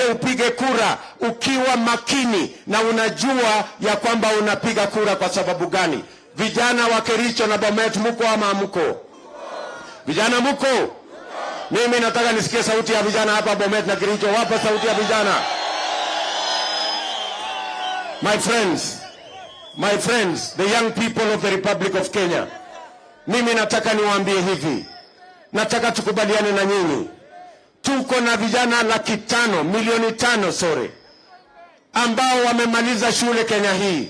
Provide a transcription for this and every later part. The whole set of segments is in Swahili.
Upige kura ukiwa makini na unajua ya kwamba unapiga kura kwa sababu gani. Vijana wa Kericho na Bomet, muko ama mko? Vijana muko? Mimi nataka nisikie sauti ya vijana hapa Bomet na Kericho. Wapa sauti ya vijana. My friends, the young people of the Republic of Kenya. Mimi nataka niwaambie hivi. Nataka tukubaliane na nyinyi. Tuko na vijana 500,000, milioni 5, sorry, ambao wamemaliza shule Kenya hii.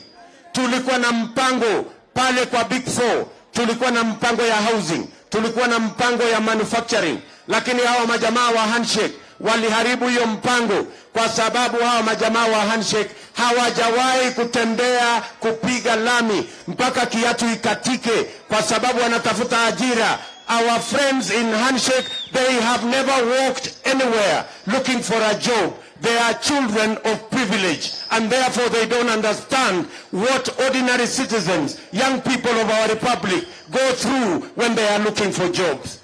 Tulikuwa na mpango pale kwa Big Four, tulikuwa na mpango ya housing, tulikuwa na mpango ya manufacturing, lakini hawa majamaa wa handshake waliharibu hiyo mpango, kwa sababu hawa majamaa wa handshake hawajawahi kutembea kupiga lami mpaka kiatu ikatike, kwa sababu wanatafuta ajira. Our friends in handshake, they have never walked anywhere looking for a job. They are children of privilege, and therefore they don't understand what ordinary citizens, young people of our republic, go through when they are looking for jobs.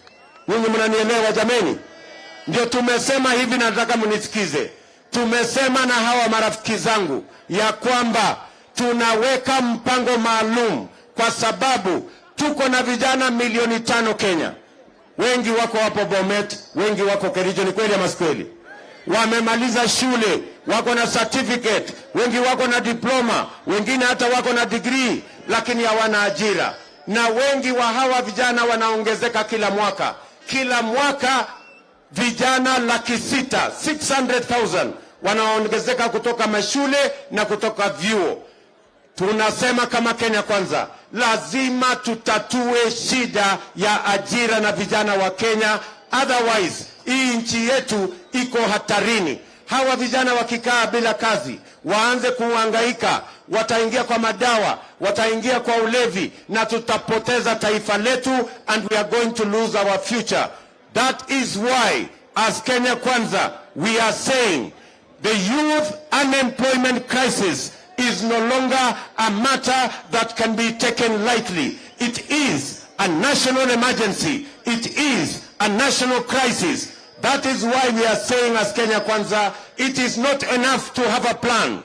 Ninyi mnanielewa jameni? Ndio tumesema hivi, nataka mnisikize. Tumesema na hawa marafiki zangu ya kwamba tunaweka mpango maalum, kwa sababu tuko na vijana milioni 5 Kenya. Wengi wako hapo Bomet, wengi wako Kericho, ni kweli ama si kweli? Wamemaliza shule, wako na certificate, wengi wako na diploma, wengine hata wako na degree, lakini hawana ajira. Na wengi wa hawa vijana wanaongezeka kila mwaka. Kila mwaka vijana 600,000, 600,000 wanaongezeka kutoka mashule na kutoka vyuo. Tunasema kama Kenya Kwanza, lazima tutatue shida ya ajira na vijana wa Kenya, otherwise hii nchi yetu iko hatarini. Hawa vijana wakikaa bila kazi, waanze kuhangaika, wataingia kwa madawa, wataingia kwa ulevi, na tutapoteza taifa letu, and we are going to lose our future. That is why as Kenya Kwanza we are saying the youth unemployment crisis is no longer a matter that can be taken lightly. It is a national emergency. It is a national crisis. That is why we are saying as Kenya Kwanza, it is not enough to have a plan.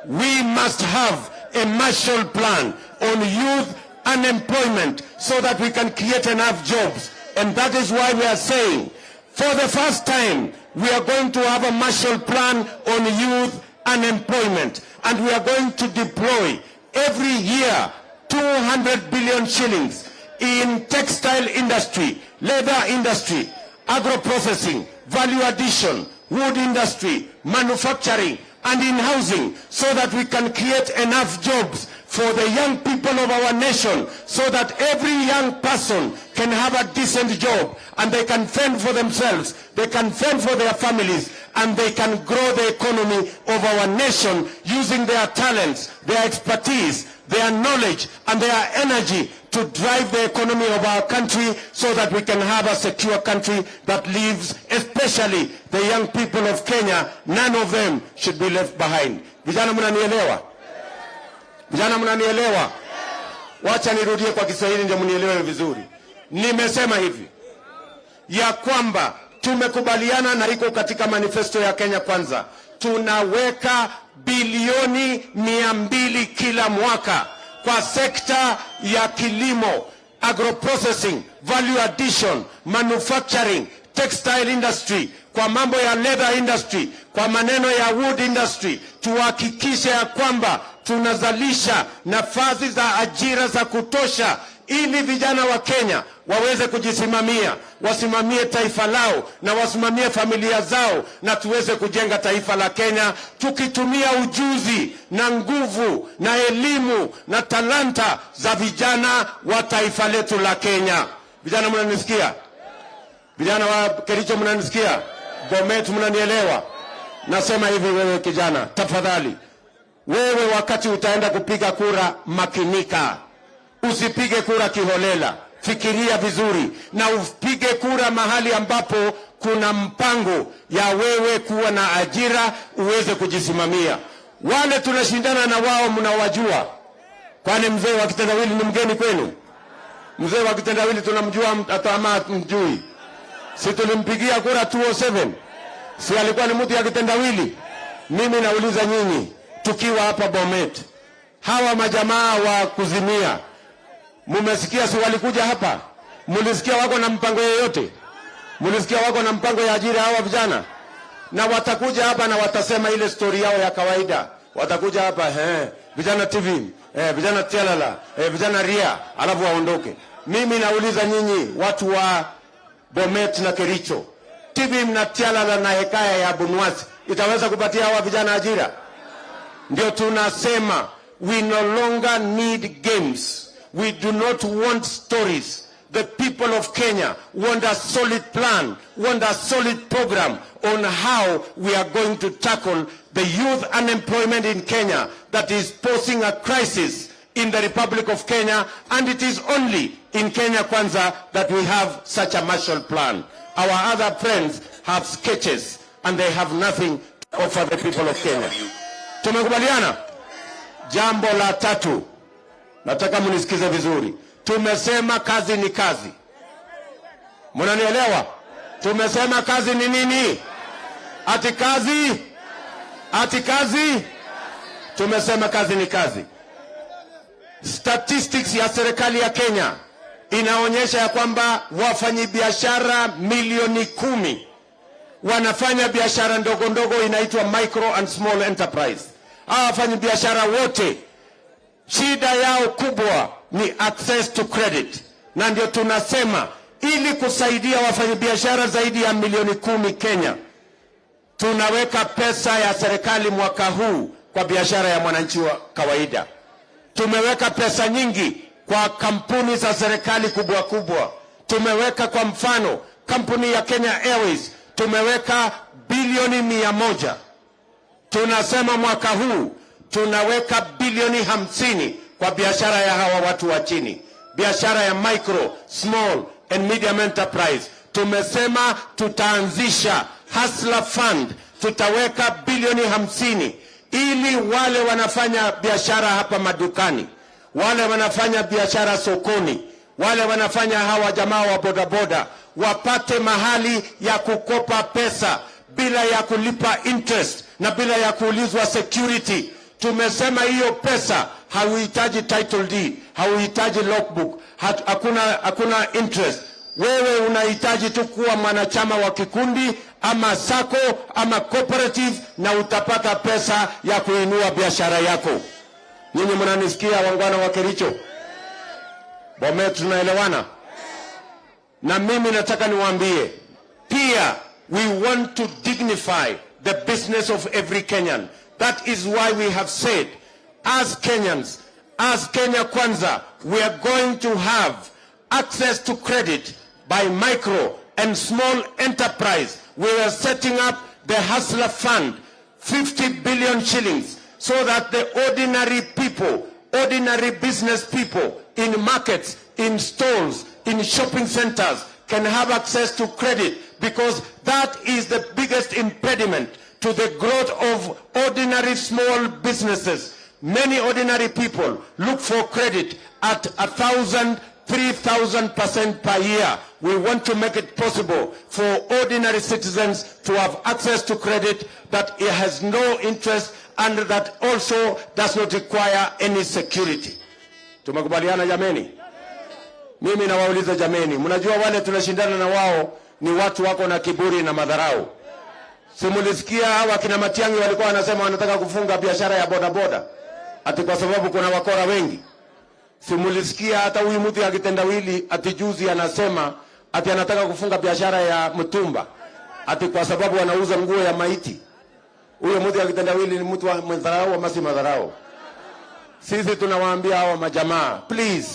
We must have a Marshall Plan on youth unemployment so that we can create enough jobs. And that is why we are saying, for the first time, we are going to have a Marshall Plan on youth unemployment. And we are going to deploy every year 200 billion shillings in textile industry, leather industry, agro-processing, value addition, wood industry, manufacturing, and in housing, so that we can create enough jobs for the young people of our nation, so that every young person can have a decent job and they can fend for themselves, they can fend for their families, and they can grow the economy of our nation using their talents, their expertise, their knowledge, and their energy to drive the economy of our country, so that we can have a secure country that lives, especially the young people of Kenya. None of them should be left behind. Vijana mnanielewa? Vijana mnanielewa? Wacha nirudie kwa Kiswahili ndio mnielewe vizuri. Nimesema hivi ya kwamba tumekubaliana, na iko katika manifesto ya Kenya Kwanza, tunaweka bilioni 200 kila mwaka kwa sekta ya kilimo, agro-processing, value addition, manufacturing, textile industry, kwa mambo ya leather industry, kwa maneno ya wood industry. Tuhakikishe ya kwamba tunazalisha nafasi za ajira za kutosha, ili vijana wa Kenya waweze kujisimamia, wasimamie taifa lao na wasimamie familia zao, na tuweze kujenga taifa la Kenya tukitumia ujuzi na nguvu na elimu na talanta za vijana wa taifa letu la Kenya. Vijana mnanisikia? Vijana wa Kericho mnanisikia? Bomet mnanielewa? Nasema hivi, wewe kijana, tafadhali, wewe wakati utaenda kupiga kura, makinika. Usipige kura kiholela. Fikiria vizuri na upige kura mahali ambapo kuna mpango ya wewe kuwa na ajira, uweze kujisimamia. Wale tunashindana na wao mnawajua. Kwani mzee wa kitendawili ni mgeni kwenu? Mzee wa kitendawili tunamjua hata ama mjui? Si tulimpigia kura 207? Si alikuwa ni mtu ya kitendawili? Mimi nauliza nyinyi, tukiwa hapa Bomet, hawa majamaa wa kuzimia, mumesikia si walikuja hapa? Mulisikia wako na mpango yoyote? Mulisikia wako na mpango ya ajira hawa vijana? Na watakuja hapa na watasema ile story yao ya kawaida. Watakuja hapa vijana TV, vijana Telala, vijana Ria, alafu waondoke. Mimi nauliza nyinyi watu wa Bomet na Kericho, TV na Telala na hekaya ya Bunwasi itaweza kupatia hawa vijana ajira? Ndio tunasema we no longer need games. We do not want stories. The people of Kenya want a solid plan, want a solid program on how we are going to tackle the youth unemployment in Kenya that is posing a crisis in the Republic of Kenya, and it is only in Kenya Kwanza that we have such a Marshall Plan. Our other friends have sketches and they have nothing to offer the people of Kenya. Tumekubaliana? Jambo la tatu, nataka munisikize vizuri. Tumesema kazi ni kazi. Mnanielewa? Tumesema kazi ni nini? Ati kazi? Ati kazi? Tumesema kazi ni kazi. Statistics ya serikali ya Kenya inaonyesha ya kwamba wafanyabiashara milioni 10 wanafanya biashara ndogo ndogo inaitwa micro and small enterprise. Hawa wafanyabiashara wote shida yao kubwa ni access to credit. Na ndio tunasema ili kusaidia wafanyabiashara zaidi ya milioni 10 Kenya, tunaweka pesa ya serikali mwaka huu kwa biashara ya mwananchi wa kawaida. Tumeweka pesa nyingi kwa kampuni za serikali kubwa kubwa. Tumeweka kwa mfano kampuni ya Kenya Airways, tumeweka bilioni 100. Tunasema mwaka huu tunaweka bilioni 50 kwa biashara ya hawa watu wa chini, biashara ya micro, small and medium enterprise. Tumesema tutaanzisha Hustler Fund, tutaweka bilioni 50 ili wale wanafanya biashara hapa madukani, wale wanafanya biashara sokoni, wale wanafanya hawa jamaa wa bodaboda wapate mahali ya kukopa pesa bila ya kulipa interest na bila ya kuulizwa security. Tumesema hiyo pesa hauhitaji title deed, hauhitaji logbook, hakuna interest. Wewe unahitaji tu kuwa mwanachama wa kikundi ama sako ama cooperative na utapata pesa ya kuinua biashara yako. Nyinyi mnanisikia wangwana wa Kericho? Bomet, tunaelewana? Na mimi nataka niwaambie pia, we want to dignify the business of every Kenyan. That is why we have said, as Kenyans, as Kenya Kwanza, we are going to have access to credit by micro and small enterprise. We are setting up the Hustler Fund, 50 billion shillings, so that the ordinary people, ordinary business people in markets, in stores, in shopping centers can have access to credit, because that is the biggest impediment to the growth of ordinary small businesses. Many ordinary people look for credit at 1,000, 3,000% per year. We want to make it possible for ordinary citizens to have access to credit that it has no interest and that also does not require any security. Tumekubaliana jameni? Mimi nawauliza jameni, mnajua wale tunashindana na wao ni watu wako na kiburi na madharau. Simulisikia hawa kina Matiang'i walikuwa wanasema wanataka kufunga biashara ya bodaboda ati kwa sababu kuna wakora wengi. Simulisikia hata huyu mtu ya kitendawili ati juzi anasema ati anataka kufunga biashara ya mtumba ati kwa sababu anauza nguo ya maiti. Huyo mtu ya kitendawili ni mtu wa madharau ama si madharau? Sisi tunawaambia hawa majamaa, please,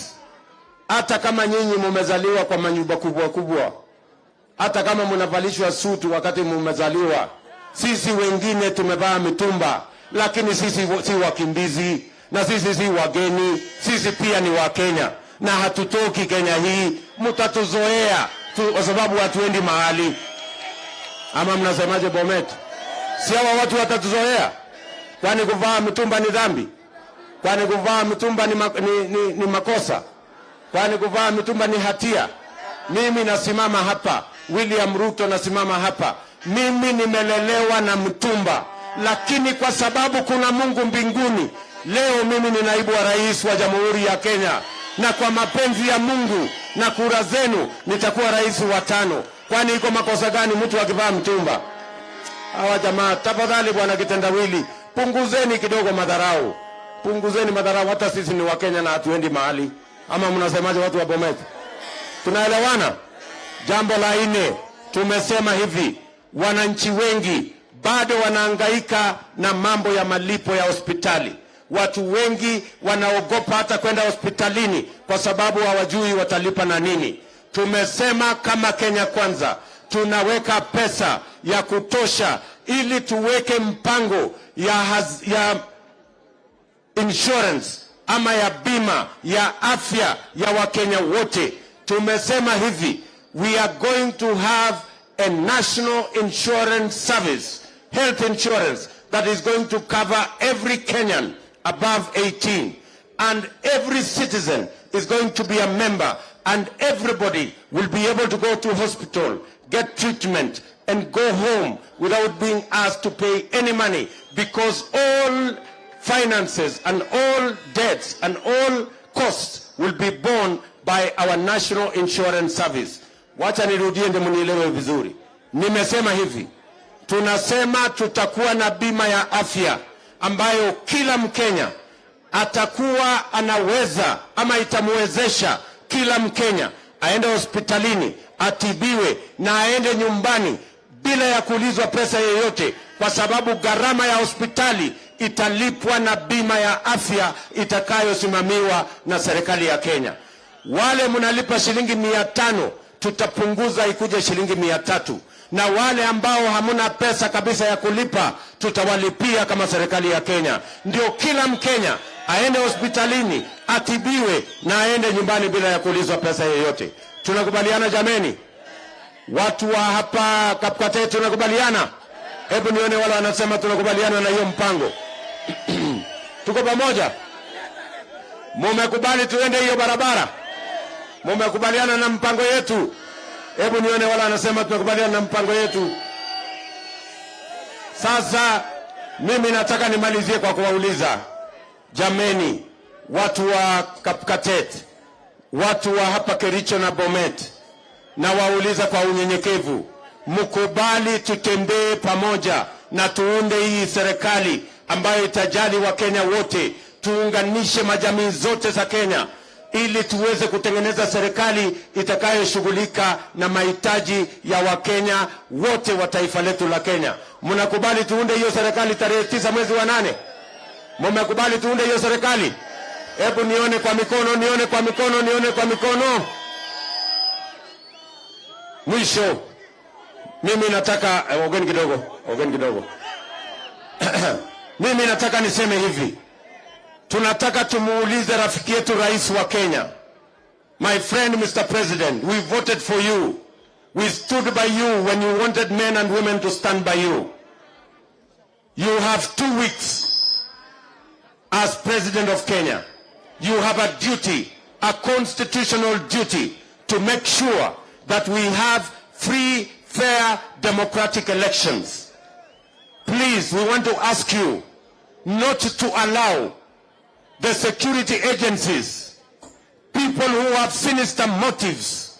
hata kama nyinyi mumezaliwa kwa manyumba kubwa kubwa, hata kama mnavalishwa suti wakati mumezaliwa, sisi wengine tumevaa mitumba, lakini sisi si wakimbizi na sisi si wageni, sisi pia ni wa Kenya na hatutoki Kenya hii. Mtatuzoea kwa sababu hatuendi mahali. Ama mnasemaje Bomet? Si hawa watu watatuzoea? Kwani kuvaa mitumba ni dhambi? Kwani kuvaa mitumba ni makosa? Kwani kuvaa mitumba ni hatia? Mimi nasimama hapa, William Ruto nasimama hapa, Mimi nimelelewa na mtumba, lakini kwa sababu kuna Mungu mbinguni, leo mimi ni naibu wa rais wa Jamhuri ya Kenya, na kwa mapenzi ya Mungu na kura zenu nitakuwa rais wa 5. Kwani iko makosa gani mtu akivaa mtumba? Hawa jamaa, tafadhali bwana kitendawili, punguzeni kidogo madharau. Punguzeni madharau, hata sisi ni Wakenya na hatuendi mahali. Ama mnasemaje watu wa Bomet? Tunaelewana? Jambo la 4, tumesema hivi, wananchi wengi bado wanahangaika na mambo ya malipo ya hospitali. Watu wengi wanaogopa hata kwenda hospitalini kwa sababu hawajui watalipa na nini. Tumesema kama Kenya Kwanza tunaweka pesa ya kutosha ili tuweke mpango ya insurance ama ya bima ya afya ya Wakenya wote. Tumesema hivi, we are going to have a national insurance service, health insurance, that is going to cover every Kenyan above 18, and every citizen is going to be a member, and everybody will be able to go to hospital, get treatment, and go home without being asked to pay any money, because all finances and all debts and all costs will be borne by our national insurance service. Wacha nirudie ndio mnielewe vizuri. Nimesema hivi, tunasema tutakuwa na bima ya afya ambayo kila Mkenya atakuwa anaweza ama itamwezesha kila Mkenya aende hospitalini, atibiwe na aende nyumbani bila ya kuulizwa pesa yoyote, kwa sababu gharama ya hospitali italipwa na bima ya afya itakayosimamiwa na serikali ya Kenya. Wale mnalipa shilingi 500 tutapunguza ikuje shilingi 300, na wale ambao hamuna pesa kabisa ya kulipa tutawalipia kama serikali ya Kenya. Ndio kila Mkenya aende hospitalini, atibiwe na aende nyumbani bila ya kuulizwa pesa yoyote. Tunakubaliana jameni? Watu wa hapa Kapkate tunakubaliana? Hebu nione wale wanasema tunakubaliana na hiyo mpango. Tuko pamoja? Mumekubali tuende hiyo barabara? Mumekubaliana na mpango yetu? Hebu nione wale wanasema tunakubaliana na mpango yetu. Sasa mimi nataka nimalizie kwa kuwauliza, jameni, watu wa Kapkatet, watu wa hapa Kericho na Bomet, na wauliza kwa unyenyekevu, mkubali tutembee pamoja na tuunde hii serikali ambayo itajali Wakenya wote, tuunganishe majamii zote za Kenya ili tuweze kutengeneza serikali itakayoshughulika na mahitaji ya Wakenya wote wa taifa letu la Kenya. Mnakubali tuunde hiyo serikali tarehe 9 mwezi wa 8? Mmekubali tuunde hiyo serikali? Hebu nione kwa mikono, nione kwa mikono, nione kwa mikono. Mwisho, mimi nataka ogeni kidogo. Mimi nataka niseme hivi. Tunataka tumuulize rafiki yetu rais wa Kenya. My friend Mr. President, we voted for you. We stood by you when you wanted men and women to stand by you. You have 2 weeks as President of Kenya. You have a duty, a constitutional duty, to make sure that we have free, fair, democratic elections. Please, we want to ask you not to allow the security agencies, people who have sinister motives,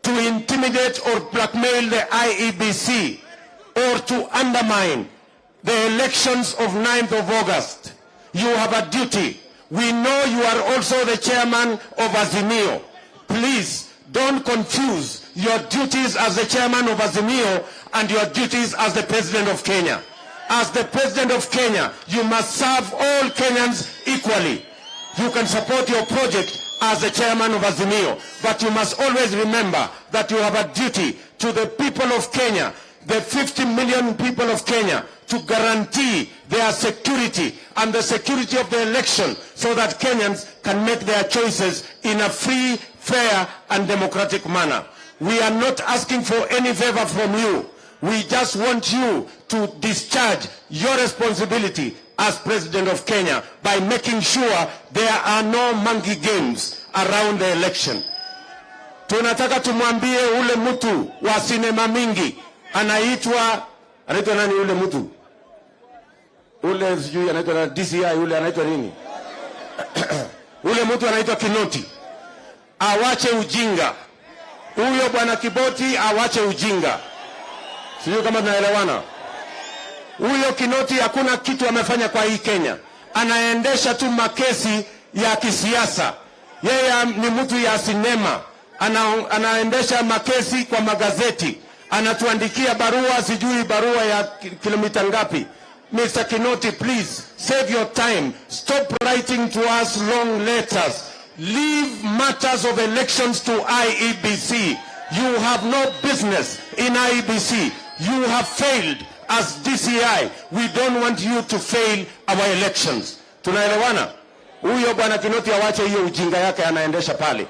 to intimidate or blackmail the IEBC or to undermine the elections of 9th of August. You have a duty. We know you are also the chairman of Azimio. Please don't confuse your duties as the chairman of Azimio and your duties as the President of Kenya. As the President of Kenya, you must serve all Kenyans equally. You can support your project as the chairman of Azimio, but you must always remember that you have a duty to the people of Kenya, the 50 million people of Kenya, to guarantee their security and the security of the election so that Kenyans can make their choices in a free, fair and democratic manner. We are not asking for any favor from you. We just want you to discharge your responsibility as President of Kenya by making sure there are no monkey games around the election. Tunataka tumwambie ule mtu wa sinema mingi anaitwa nani yule mtu? Ule sijui anaitwa na DCI yule anaitwa nini? Ule mtu anaitwa Kinoti. Awache ujinga. Huyo bwana Kiboti awache ujinga. Sijui kama tunaelewana. Huyo Kinoti hakuna kitu amefanya kwa hii Kenya. Anaendesha tu makesi ya kisiasa. Yeye ni mtu ya sinema. Anaendesha makesi kwa magazeti. Anatuandikia barua, sijui barua ya kilomita ngapi. Mr. Kinoti, please save your time. Stop writing to us long letters. Leave matters of elections to IEBC. You have no business in IEBC. You have failed as DCI. We don't want you to fail our elections. Tunaelewana? Huyo bwana Kinoti awache hiyo ujinga yake anaendesha pale,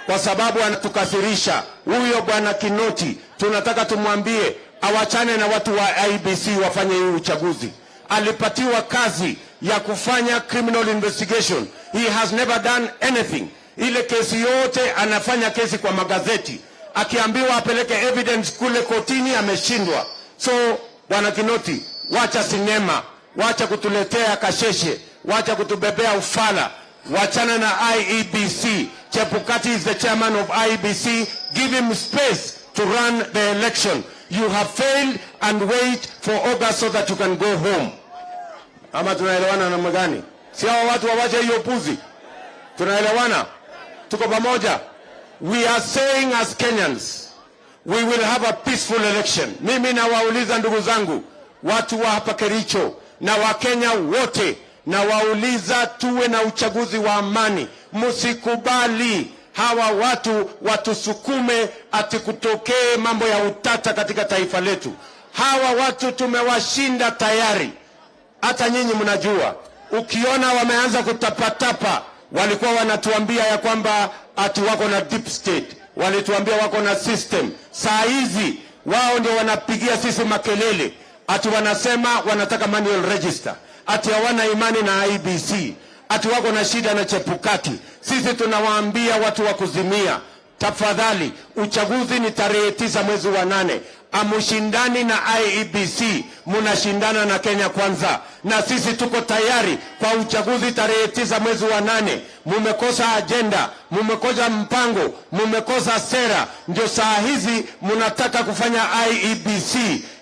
kwa sababu anatukasirisha. Huyo bwana Kinoti tunataka tumwambie awachane na watu wa IEBC wafanye hii uchaguzi. Alipatiwa kazi ya kufanya criminal investigation. He has never done anything. Ile kesi yote anafanya kesi kwa magazeti. Akiambiwa apeleke evidence kule kotini ameshindwa. So bwana Kinoti, wacha sinema, wacha kutuletea kasheshe, wacha kutubebea ufala. Wachana na IEBC. Chebukati is the chairman of IEBC. Give him space to run the election. You have failed, and wait for August so that you can go home. Ama tunaelewana namna gani? Si hao watu wawache hiyo puzi. Tunaelewana? Tuko pamoja. We are saying as Kenyans, we will have a peaceful election. Mimi nawauliza ndugu zangu, watu wa hapa Kericho na Wakenya wote, nawauliza tuwe na uchaguzi wa amani. Msikubali hawa watu watusukume ati kutokee mambo ya utata katika taifa letu. Hawa watu tumewashinda tayari. Hata nyinyi mnajua. Ukiona wameanza kutapatapa, walikuwa wanatuambia ya kwamba ati wako na deep state. Walituambia wako na system. Saa hizi wao ndio wanapigia sisi makelele. Ati wanasema wanataka manual register. Ati hawana imani na IEBC. Ati wako na shida na Chebukati. Sisi tunawaambia watu wa kuzimia, tafadhali, uchaguzi ni tarehe 9 mwezi wa 8. Amushindani na IEBC, munashindana na Kenya Kwanza. Na sisi tuko tayari kwa uchaguzi tarehe 9 mwezi wa 8. Mumekosa agenda, mumekosa mpango, mumekosa sera. Ndio saa hizi munataka kufanya IEBC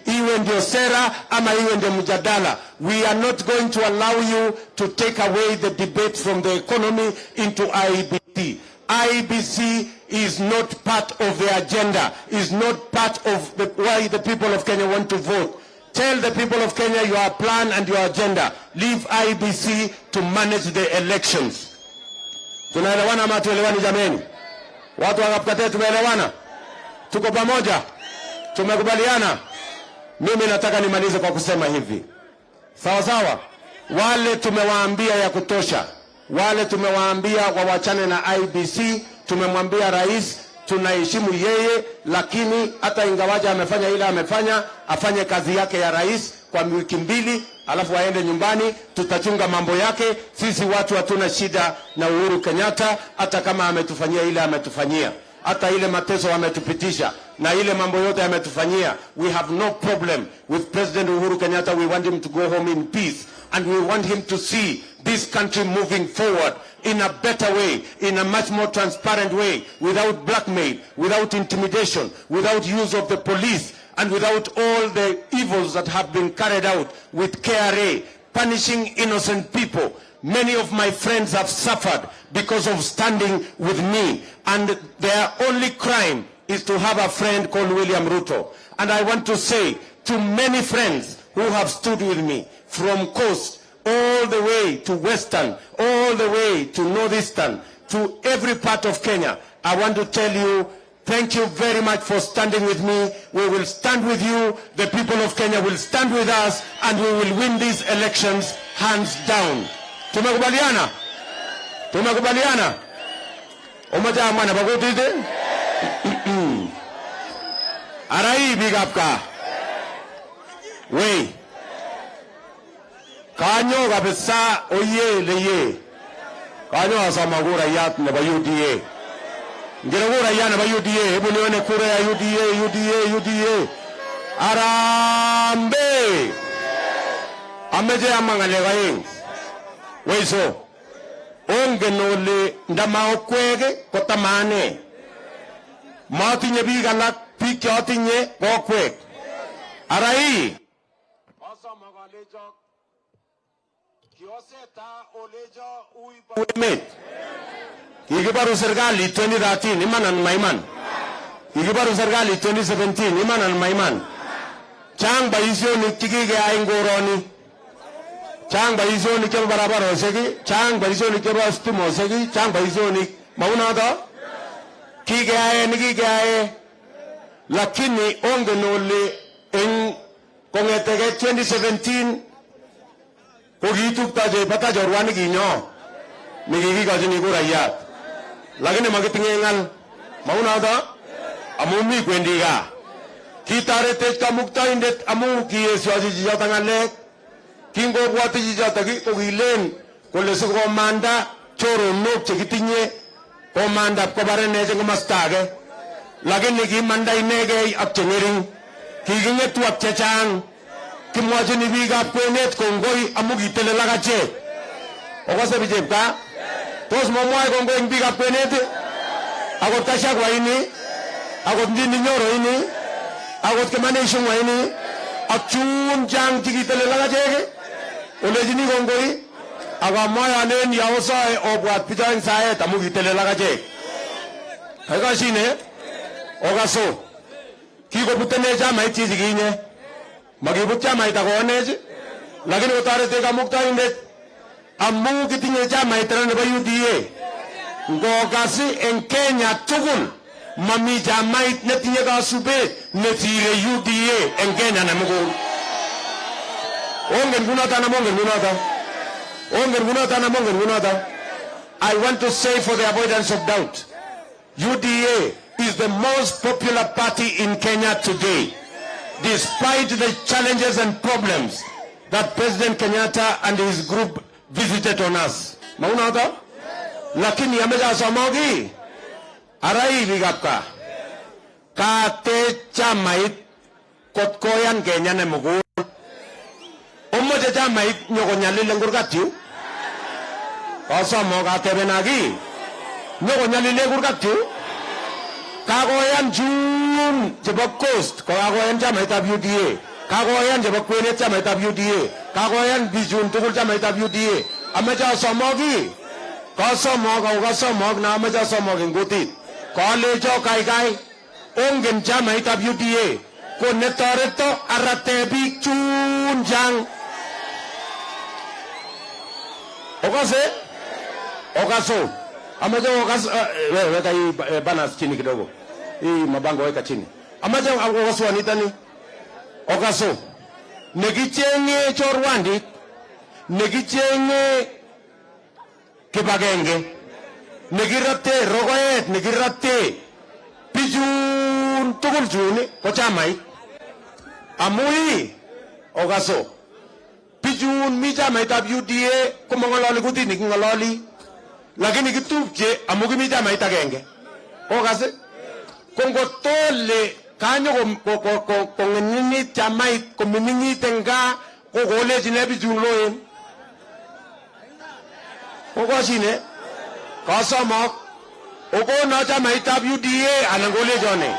iwe ndio sera ama iwe ndio mjadala. We are not going to allow you to take away the debate from the economy into IEBC. IEBC is not part of the agenda, is not part of why the people of Kenya want to vote. Tell the people of Kenya your plan and your agenda. Leave IEBC to manage the elections. Tunaelewana ama tuelewani jameni? Watu wakapate tumeelewana? Tuko pamoja? Tumekubaliana? Mimi nataka nimalize kwa kusema hivi. Sawa sawa? Wale tumewaambia ya kutosha. Wale tumewaambia wawachane na IEBC. Tumemwambia rais tunaheshimu yeye, lakini hata ingawaja amefanya ile amefanya, afanye kazi yake ya rais kwa wiki 2, alafu aende nyumbani. Tutachunga mambo yake. Sisi watu hatuna shida na Uhuru Kenyatta, hata kama ametufanyia ile ametufanyia. Hata ile mateso ametupitisha na ile mambo yote ametufanyia. We have no problem with President Uhuru Kenyatta. We want him to go home in peace, and we want him to see this country moving forward in a better way, in a much more transparent way, without blackmail, without intimidation, without use of the police, and without all the evils that have been carried out with KRA, punishing innocent people. Many of my friends have suffered because of standing with me, and their only crime is to have a friend called William Ruto. And I want to say to many friends who have stood with me, from coast all the way to western, all the way to northeastern, to every part of Kenya, I want to tell you, thank you very much for standing with me. We will stand with you. The people of Kenya will stand with us, and we will win these elections hands down. Tumekubaliana? Tumekubaliana? Umoja mwana bagutide? Arai bigapka. Wey. Kanyo kabisa oye leye. Kanyo asamagura yat na ba UDA. Ngiragura yana ba UDA. Hebu nione kura ya UDA. Arambe. Ameje amangale kaing. Weiso. Ongenole ndama okwege kotamane. Matinye biik alak biik chotinye kokwek. Arai. Osoma kalejo. Kioseta olejo uibo emet. Kikibaru serikali 2013 iman and maiman. Kikibaru serikali 2017 iman and maiman. Chang boisionik chekikeyai ngoroni. Chang boisionik chebo barabarosiek, chang boisionik chebo stimosiek, chang boisionik maunoto. Kikeyai lakini ongen ole eng kongetege 2017 kokitupto chepata chorwani kinyo nikikikochini kurayat. Lakini makitinye ngal maunoto amu mi kwendi gaa. Kitoretech kamuktaindet amu kiesyochi chichoto ngalek. Kingobwoti chichoto kokilen kole sikomanda choronok chekitinye komanda kobarenech eng komasta age. Lakini kimanda inegei ak chengering. Kikingetu ak chechang. Kimwochini biikab kwenet kongoi amu kitelel ak achek. Okose bichepka? Tos momwoe kongoi eng biikab kwenet? Akot Kashagwa ini, akot Ndindi Nyoro ini, akot Kimani Ichung'wa ini, ak chun chang chikitelel ak achek. Olechini kongoi akamwoe alen yaosoe obwat bicho eng saet amu kitelel ak achek. Kaikashine okaso kikobutene chamait chichikinye makibut chamait akoonech lakini kotoretech kamuktaindet amu kitinye chamait ra nebo UDA. Ngokasi eng Kenya tugul mami chamait netinye kasubet nesire UDA eng Kenya nemugul. Ongen kunoto na mongen kunoto. Ongen kunoto na mongen kunoto. I want to say for the avoidance of doubt, UDA is the most popular party in Kenya today, despite the challenges and problems that President Kenyatta and his group visited on us. Maunata? Lakini yameja somogi. Arai bigapka. Kate chamait kotkoyan Kenya nemugul. Omoje chamait nyokonyalile ngurgatiu. Osomo kate benagi. Nyokonyalile ngurgatiu. Kagoyan jun chebo coast kagoyan chamaitab UDA. Kagoyan chebo kwenet chamaitab UDA. Kagoyan bijun tugul chamaitab UDA. Ameja somogi. Kasomog na ameja somog eng kutit. Kalejo kaikai ongen chamaitab UDA ko netoreto arate biik chun jang. Okase? Okaso. Amaja weka hii balance chini kidogo. Hii mabango weka chini. Amaja okaso anitani. Okaso. Negichenge chorwandit. Negichenge kibagenge. Negirate rogoet. Negirate pijun tugul juni. Kochamai. Amui. Okaso. Pijun mi chamaitab UDA kumangololi kuti nikingololi. Lakini kitupche amu kimi chamait agenge. Okase kongotole kanyo kongeninit chamait kominingit eng gaa kokolechine bijun loen. Kokoshine kasomok okono chamaitab UDA anan kolechone.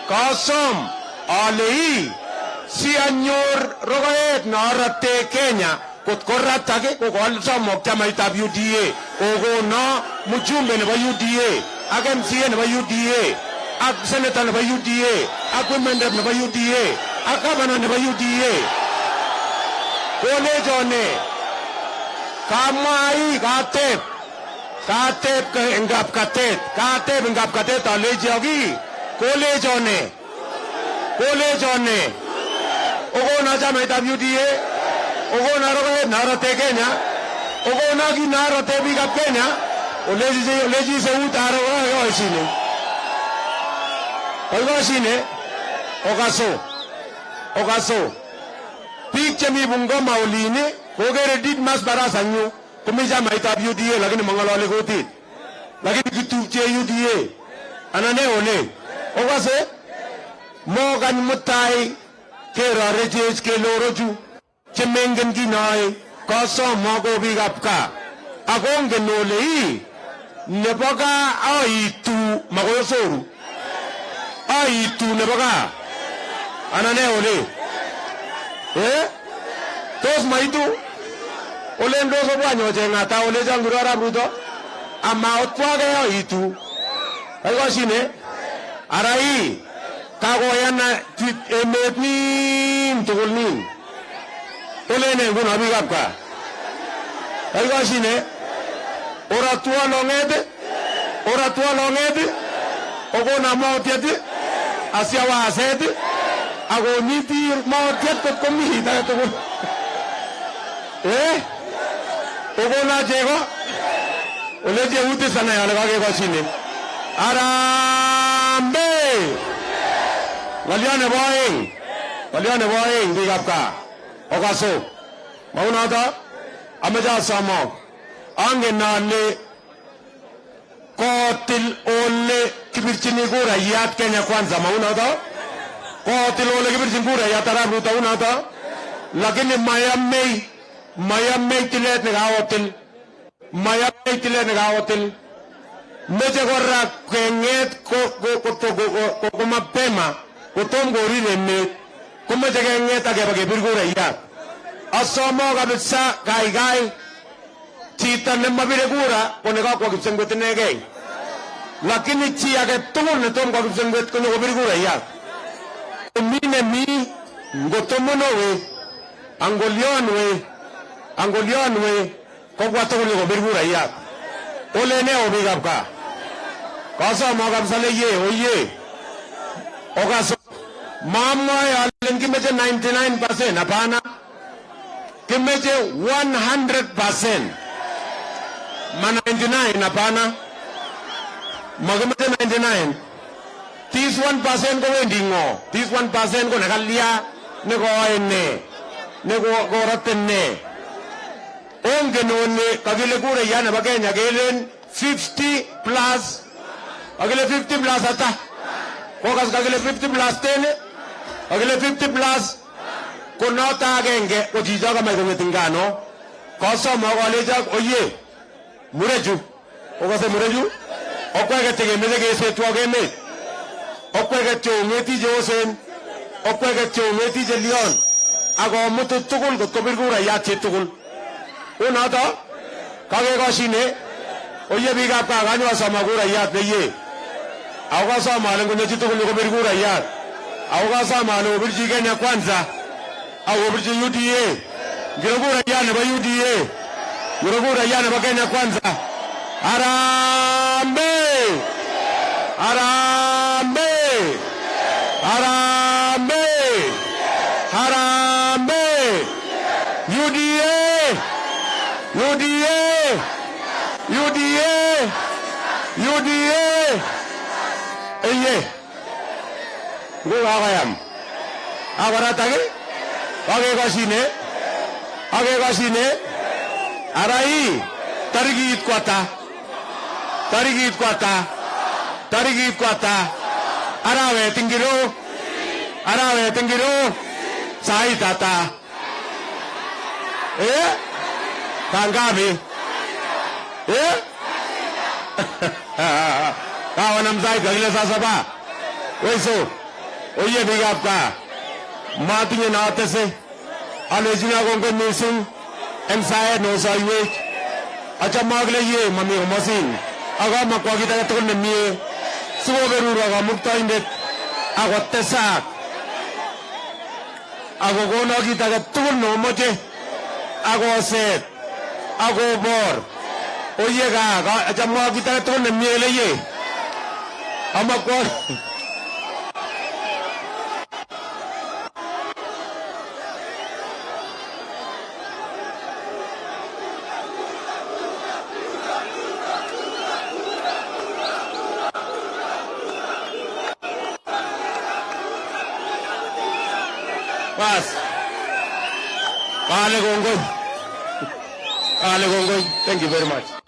Kasom alei si anyor rogoet narate Kenya kot koratake kokol somok chamaitab UDA kokono mjumbe nebo UDA ak MCA nebo UDA ak senator nebo UDA ak women rep nebo UDA ak governor nebo UDA kolechone kamwai katep engap katet alejogi kolechone okono chamaitab UDA ogona rogoet narote Kenya ogona ki narote biikab Kenya oleji seut aro oishine oishine okaso biik chemi Bungoma oline kogere Didmas Barasa nyu komi chamaitab UDA lakini mangolole kutit lakini kitupche UDA anane ole okase Mogan mutai kera rejej ke loroju chemengen ginai kaso mago bigapka agonge nolei neboga aitu magosoru aitu neboga anane ole tos maitu ole ndo so bwanyo jengata ole janguru arab Ruto ama otwage aitu ayo shine arai kagoyana emet nin tugul nin ole ne nguna bigapka ayo shine ora tua longet ogona motiet asia waset agonitir motiet ko komita tugul ogona jego ole je uti sana yale kage ko shine arambe waliane boing bigapka okaso maunata ameja samo angenale kotil ole kibirchini kura yat Kenya kwanza maunata kotil ole kibirchini kura yat arab Ruto unata lakini mayamei tilet negaotil meche korra kenget ko mapema kotom korire emet komeche kenget akeba kebir kura yat asomo kabisa gaigai chito nemabire kura konekakwa kipsengwet inegei lakini chi age tugul netom kwa kipsengwet konyo kobir kura yat komine mi ngotomonowe angolionwe kobwa tugul kobir kura yat ole ne obigapka kasomo kabisa leye oye okaso mamwa alen kimeche 99% hapana kimeche 100% ma 99 hapana makimeche 99 this 1% ko wendi ngo this 1% ko nekalia nekoene nekorotene ongen one kakile kure ya nebo Kenya kelen 50 plus kakile 50 plus ata kokas kakile 50 plus 10 kakile 50 plus konota agenge ko chicho kamach kong'et ngano kosomo kolechak oye murechu okase murechu okweket chekemeche kesetwok emet okweket cheong'eti cheosen okweket cheong'eti chelion akomutu tugul kot kobir kurayat chitugul unoto kakekoshine oye biikab gaa kanyo asoma kurayat neye ako kasoma ale ngonyo chitugul kobir kurayat ako kasoma ale kobirchi Kenya kwanza ako kobirchi UDA ngiro kurayat nebo UDA ngiro kurayat nebo Kenya kwanza Arambe Arambe Arambe Arambe UDA UDA UDA UDA eye ngo agayam abaratage age kashine arai tarigit kwata arawet ingiro sai tata tangapi kawan mzai kagile sasa ba weso oye biikab gaa matinye naatese alechini akongoi mising en saet nosoiwech achame akile ye mami komosin akamakwa kit age tugul nemie sikoberuro kamuktaindet akotesak akokono kit age tugul nomoche akoset akobor oye gaa achame kit age tugul nemie ile ye amakwa Bas. Kale kongoi. Thank you very much.